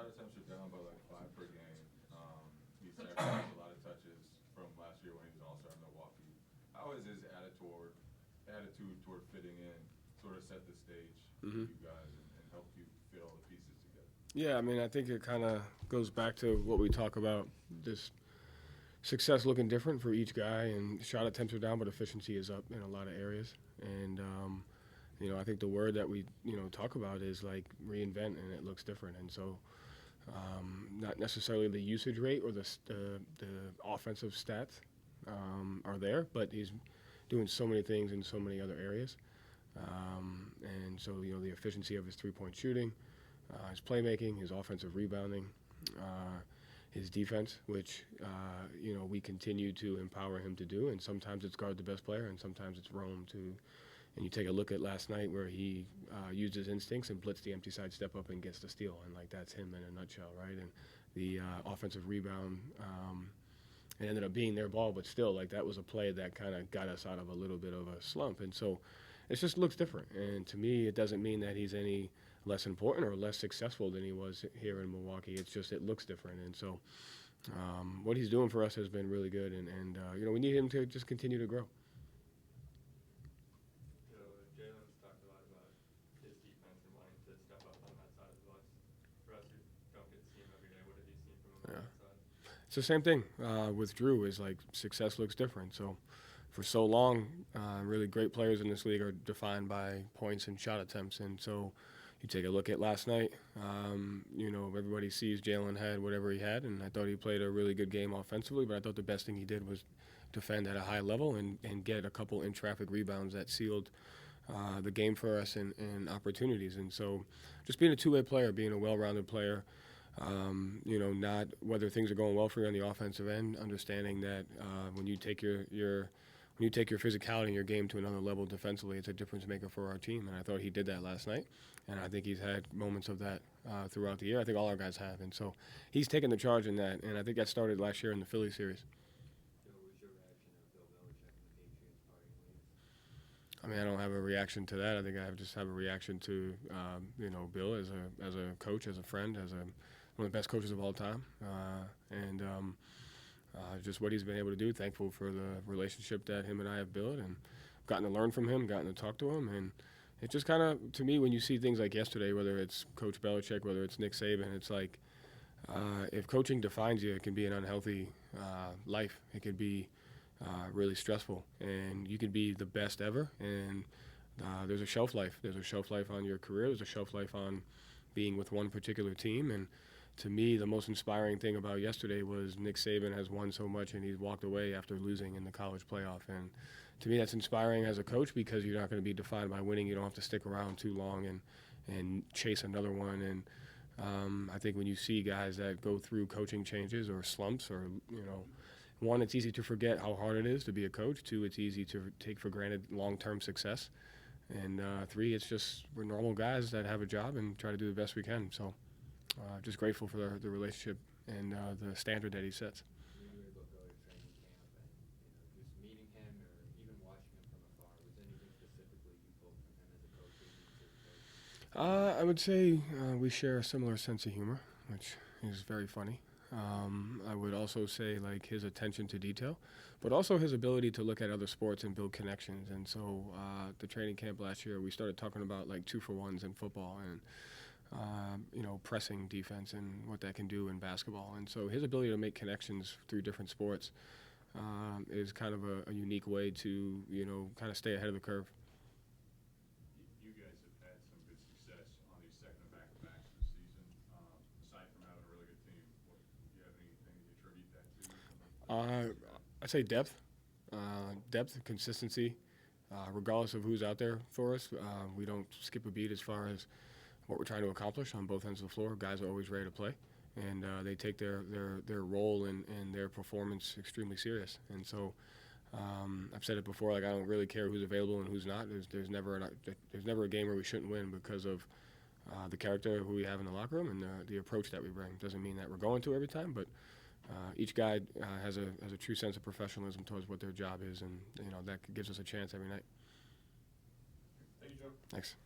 shot attempts are down by like 5 per game. He sacrificed a lot of touches from last year when he was an All-Star in Milwaukee. How is his attitude toward fitting in sort of set the stage for you guys and help you fit all the pieces together? Yeah, I mean, I think it kind of goes back to what we talk about, this success looking different for each guy, and shot attempts are down, but efficiency is up in a lot of areas. And, I think the word that we, talk about is like reinvent, and it looks different. And so not necessarily the usage rate or the offensive stats are there, but he's doing so many things in so many other areas. And so, the efficiency of his three-point shooting, his playmaking, his offensive rebounding, his defense, which, we continue to empower him to do. And sometimes it's guard the best player, and sometimes it's roam to. And you take a look at last night where he used his instincts and blitzed the empty side step up and gets the steal. And, that's him in a nutshell, right? And the offensive rebound, it ended up being their ball, but still, that was a play that kind of got us out of a little bit of a slump. And so it just looks different. And to me, it doesn't mean that he's any less important or less successful than he was here in Milwaukee. It's just it looks different. And so what he's doing for us has been really good. And we need him to just continue to grow. Jalen's talked a lot about his defense and wanting to step up on that side of the bus. For us who don't get to see him every day, what have you seen from him on that side? It's the same thing with Drew. Is success looks different. So for so long, really great players in this league are defined by points and shot attempts. And so you take a look at last night, everybody sees Jalen had whatever he had, and I thought he played a really good game offensively, but I thought the best thing he did was defend at a high level and get a couple in-traffic rebounds that sealed the game for us and opportunities. And so just being a two-way player, being a well-rounded player, not whether things are going well for you on the offensive end, understanding that when you take your physicality and your game to another level defensively, it's a difference maker for our team. And I thought he did that last night, and I think he's had moments of that throughout the year. I think all our guys have, and so he's taken the charge in that. And I think that started last year in the Philly series. What was your reaction to Bill Belichick and the Patriots parting ways? I mean, I don't have a reaction to that. I think I just have a reaction to Bill as a coach, as a friend, as one of the best coaches of all time, and just what he's been able to do. Thankful for the relationship that him and I have built, and gotten to learn from him, gotten to talk to him. And it just kind of, to me, when you see things like yesterday, whether it's Coach Belichick, whether it's Nick Saban, it's like if coaching defines you, it can be an unhealthy life. It could be really stressful, and you could be the best ever, and there's a shelf life. There's a shelf life on your career. There's a shelf life on being with one particular team. And to me, the most inspiring thing about yesterday was Nick Saban has won so much, and he's walked away after losing in the college playoff. And to me, that's inspiring as a coach, because you're not going to be defined by winning. You don't have to stick around too long and chase another one. And I think when you see guys that go through coaching changes or slumps, or one, it's easy to forget how hard it is to be a coach. Two, it's easy to take for granted long-term success. And three, it's just we're normal guys that have a job and try to do the best we can. So just grateful for the relationship and the standard that he sets. When you look over training camp and just meeting him or even watching him from afar, was anything specifically you pulled from him as a coach or you as a coach? I would say we share a similar sense of humor, which is very funny. I would also say his attention to detail, but also his ability to look at other sports and build connections. And so the training camp last year, we started talking about 2-for-1s in football and pressing defense and what that can do in basketball. And so his ability to make connections through different sports is kind of a unique way to kind of stay ahead of the curve. You guys have had some good success on these second back-to-backs this season. Aside from having a really good team, do you have anything to attribute that to? I'd say depth, consistency, regardless of who's out there for us. We don't skip a beat as far as what we're trying to accomplish on both ends of the floor. Guys are always ready to play, and they take their role and their performance extremely serious. And so I've said it before, I don't really care who's available and who's not. There's never a game where we shouldn't win because of the character of who we have in the locker room and the approach that we bring. Doesn't mean that we're going to every time, but each guy has a true sense of professionalism towards what their job is, and that gives us a chance every night. Thank you, Joe. Thanks.